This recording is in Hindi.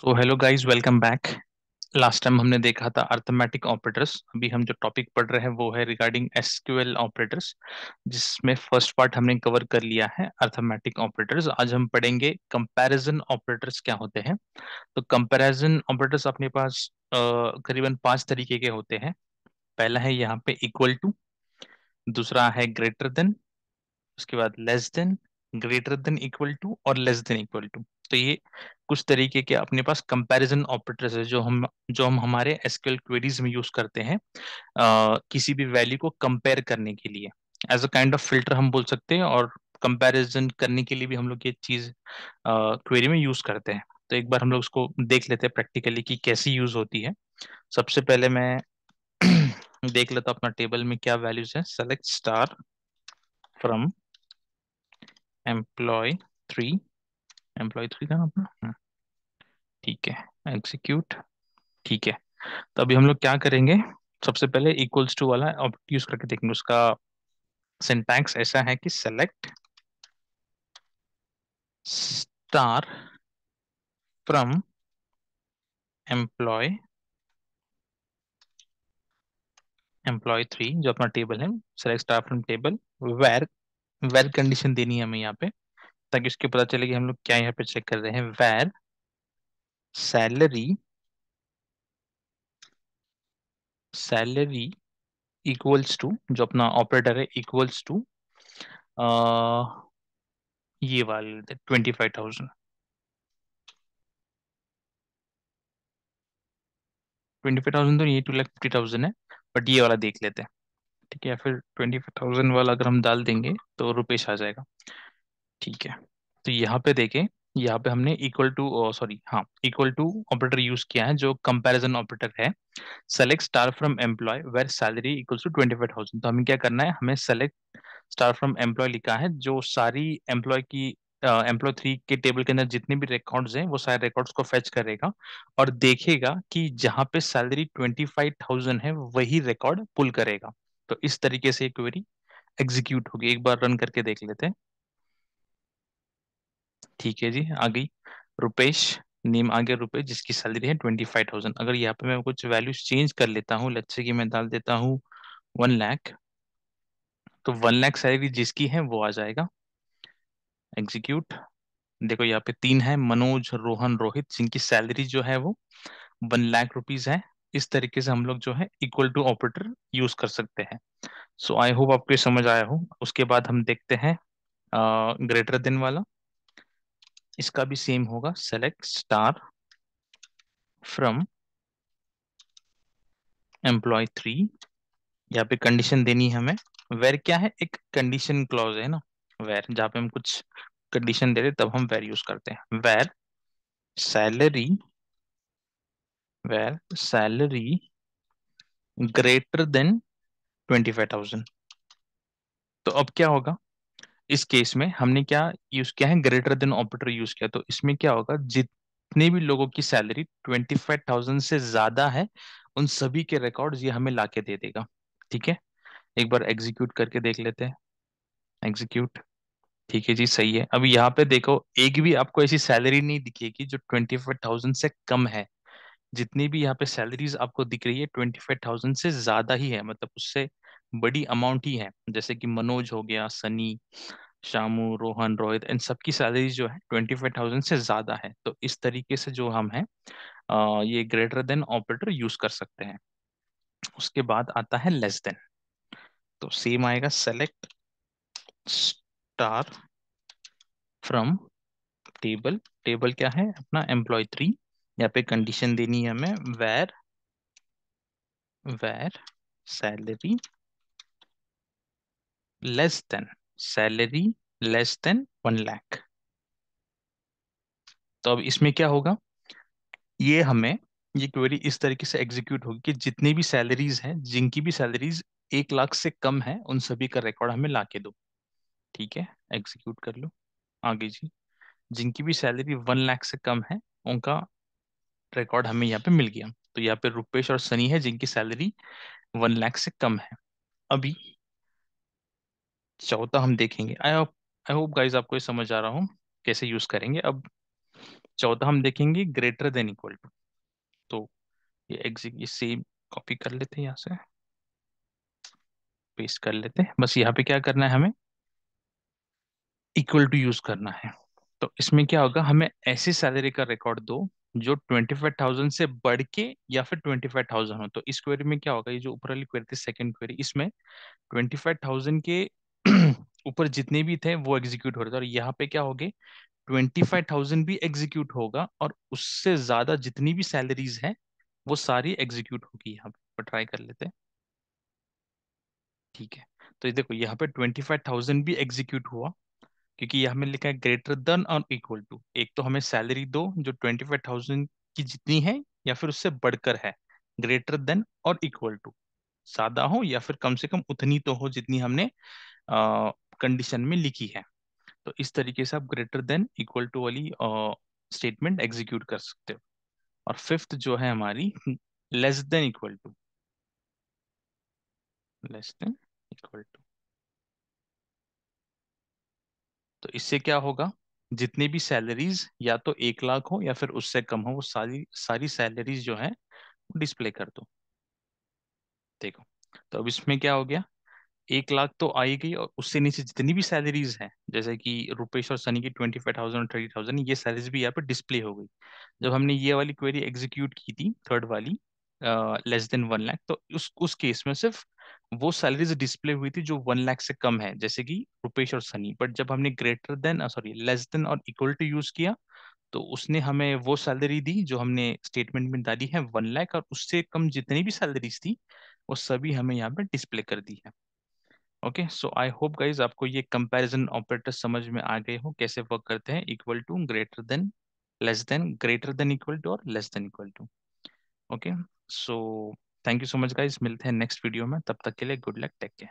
So hello guys, welcome back. Last time हमने देखा था अर्थमेटिक ऑपरेटर्स। अभी हम जो टॉपिक पढ़ रहे हैं वो है रिगार्डिंग एसक्यूएल ऑपरेटर्स, जिसमें फर्स्ट पार्ट हमने कवर कर लिया है अर्थमेटिक ऑपरेटर्स। आज हम पढ़ेंगे कंपैरिजन ऑपरेटर्स क्या होते हैं। तो कंपैरिजन ऑपरेटर्स अपने पास करीबन 5 तरीके के होते हैं। पहला है यहाँ पे इक्वल टू, दूसरा है ग्रेटर देन, उसके बाद less than, greater than equal to और लेस देन इक्वल टू। तो ये कुछ तरीके के अपने पास कंपैरिजन ऑपरेटर्स है जो हम हमारे एसक्यूएल क्वेरीज में यूज करते हैं किसी भी वैल्यू को कंपेयर करने के लिए। As a kind of filter हम बोल सकते हैं, और कंपैरिजन करने के लिए भी हम लोग ये चीज क्वेरी में यूज करते हैं। तो एक बार हम लोग उसको देख लेते हैं प्रैक्टिकली कि कैसी यूज होती है। सबसे पहले मैं देख लेता हूं अपना टेबल में क्या वैल्यूज है। Select star from employ three, employ three था ना अपना। ठीक है, एग्जीक्यूट। ठीक है, तो अभी हम लोग क्या करेंगे, सबसे पहले इक्वल्स टू वाला यूज करके देखेंगे। उसका सिंटैक्स ऐसा है कि select star from employ, employ three जो अपना टेबल है, select star from table where, where condition देनी है हमें यहाँ पे, ताकि उसके पता चले कि हम लोग क्या यहाँ पे चेक कर रहे हैं। Where salary, salary equals to, जो अपना ऑपरेटर है, इक्वल्स टू ये वाले 25,000। 25,000 तो ये 2,50,000 है, बट ये वाला देख लेते हैं। ठीक है, या फिर 25,000 वाला अगर हम डाल देंगे तो रुपेश आ जाएगा। ठीक है, तो यहाँ पे देखें, यहाँ पे हमने इक्वल टू, सॉरी हाँ, इक्वल टू ऑपरेटर यूज किया है जो कंपैरिजन ऑपरेटर है। Select star from employ where salary equals to 25,000। तो हमें क्या करना है, हमें सेलेक्ट स्टार फ्रॉम एम्प्लॉय लिखा है, जो सारी एम्प्लॉय की एम्प्लॉय थ्री के टेबल के अंदर जितने भी रिकॉर्ड्स हैं वो सारे रिकॉर्ड्स को फेच करेगा और देखेगा कि जहाँ पे सैलरी 25,000 है वही रिकॉर्ड पुल करेगा। तो इस तरीके से क्वेरी एग्जीक्यूट होगी। एक बार रन करके देख लेते हैं। ठीक है जी, आ गई। रुपेश, नेम आ गया रुपेश, जिसकी सैलरी है 25,000। अगर यहाँ पे मैं कुछ वैल्यूज चेंज कर लेता हूँ, लेट्स से कि मैं डाल देता हूँ 1 लाख, तो 1 लाख सैलरी जिसकी है वो आ जाएगा। एग्जीक्यूट। देखो यहाँ पे तीन है, मनोज, रोहन, रोहित, जिनकी सैलरी जो है वो 1 लाख रुपीज है। इस तरीके से हम लोग जो है इक्वल टू ऑपरेटर यूज कर सकते हैं। सो आई होप आपको ये समझ आया हो। उसके बाद हम देखते हैं ग्रेटर देन वाला। इसका भी सेम होगा, select star from employ three. यहाँ पे कंडीशन देनी है हमें। वेर क्या है, एक कंडीशन क्लॉज है ना, वेर, जहाँ पे हम कुछ कंडीशन दे रहे तब हम वेर यूज करते हैं। Where salary, where salary greater than 25,000। तो अब क्या होगा, इस केस में हमने क्या यूज किया है, ग्रेटर देन ऑपरेटर यूज किया। तो इसमें क्या होगा, जितने भी लोगों की सैलरी 25,000 से ज्यादा है उन सभी के रिकॉर्ड्स ये हमें लाके दे देगा। ठीक है, एक बार एग्जीक्यूट करके देख लेते हैं। एग्जीक्यूट। ठीक है जी, सही है। अभी यहाँ पे देखो, एक भी आपको ऐसी सैलरी नहीं दिखेगी जो 25,000 से कम है। जितनी भी यहाँ पे सैलरीज आपको दिख रही है 25,000 से ज्यादा ही है, मतलब उससे बड़ी अमाउंट ही है। जैसे कि मनोज हो गया, सनी, शामू, रोहन, रोहित, इन सबकी सैलरी जो है 25,000 से ज्यादा है। तो इस तरीके से जो हम है ये ग्रेटर देन ऑपरेटर यूज कर सकते हैं। उसके बाद आता है लेस देन। तो सेम आएगा, select star from table, table क्या है अपना, एम्प्लॉय थ्री। यहाँ पे कंडीशन देनी है हमें, where, where salary less than, salary less than 1 lakh. तो अब इसमें क्या होगा, ये हमें, ये क्वेरी इस तरीके से एग्जीक्यूट होगी कि जितनी भी सैलरीज हैं, जिनकी भी सैलरीज 1 लाख से कम है, उन सभी का रिकॉर्ड हमें ला के दो। ठीक है, एग्जीक्यूट कर लो। आगे जी, जिनकी भी सैलरी 1 लाख से कम है उनका रिकॉर्ड हमें यहाँ पे मिल गया। तो यहाँ पे रुपेश और सनी है जिनकी सैलरी 1 लाख से कम है। अभी चौथा हम देखेंगे। आई होप गाइस आपको ये समझ आ रहा हो कैसे यूज करेंगे। अब 14 हम देखेंगे ग्रेटर देन इक्वल टू। तो ये सेम कॉपी कर लेते हैं, यहाँ से पेस्ट कर लेते हैं। बस यहाँ पे क्या करना है, हमें इक्वल टू यूज करना है। तो इसमें क्या होगा, हमें ऐसी सैलरी का रिकॉर्ड दो जो 25,000 से बढ़ के या फिर 25,000 हो। तो इस क्वेरी में क्या होगा, ये जो ऊपर वाली क्वेरी थी सेकंड क्वेरी, इसमें 25,000 के ऊपर जितने भी थे वो एग्जीक्यूट हो रहे थे, और यहाँ पे क्या हो गए, 25,000 भी एग्जीक्यूट होगा, और उससे ज्यादा जितनी भी सैलरीज है वो सारी एग्जीक्यूट होगी। यहाँ पे ट्राई कर लेते हैं। ठीक है, तो ये देखो यहाँ पे 25,000 भी एग्जीक्यूट हुआ, क्योंकि ये हमें लिखा है ग्रेटर देन और इक्वल टू। एक तो हमें सैलरी दो जो 25,000 की जितनी है या फिर उससे बढ़कर है, ग्रेटर देन और इक्वल टू, ज्यादा हो या फिर कम से कम उतनी तो हो जितनी हमने कंडीशन में लिखी है। तो इस तरीके से आप ग्रेटर देन इक्वल टू वाली स्टेटमेंट एग्जीक्यूट कर सकते हो। और फिफ्थ जो है हमारी, less than equal to, less than equal to. तो इससे क्या होगा, जितनी भी सैलरीज या तो 1 लाख हो या फिर उससे कम हो, वो सारी सारी सैलरीज जो है वो डिस्प्ले कर दो। देखो, तो अब इसमें क्या हो गया, 1 लाख तो आई गई, और उससे नीचे जितनी भी सैलरीज हैं, जैसे कि रुपेश और सनी की 25,000 और 30,000, ये सैलरीज भी यहाँ पे डिस्प्ले हो गई। जब हमने ये वाली क्वेरी एग्जीक्यूट की थी, थर्ड वाली, लेस देन 1 लाख, तो उस केस में सिर्फ वो सैलरीज डिस्प्ले हुई थी जो 1 लाख से कम है, जैसे कि रुपेश और सनी। बट जब हमने greater than, sorry, less than और इक्वल टू यूज किया, तो उसने हमें वो सैलरी दी जो हमने स्टेटमेंट में डाली है, 1 लाख, और उससे कम जितनी भी सैलरीज थी वो सभी हमें यहाँ पे डिस्प्ले कर दी है। Okay, so I hope guys आपको ये कंपैरिजन ऑपरेटर समझ में आ गए हो, कैसे वर्क करते हैं, equal to, greater than, less than, greater than equal to, और less than equal to. Okay, so thank you so much guys, मिलते हैं नेक्स्ट वीडियो में, तब तक के लिए गुड लक, टेक केयर।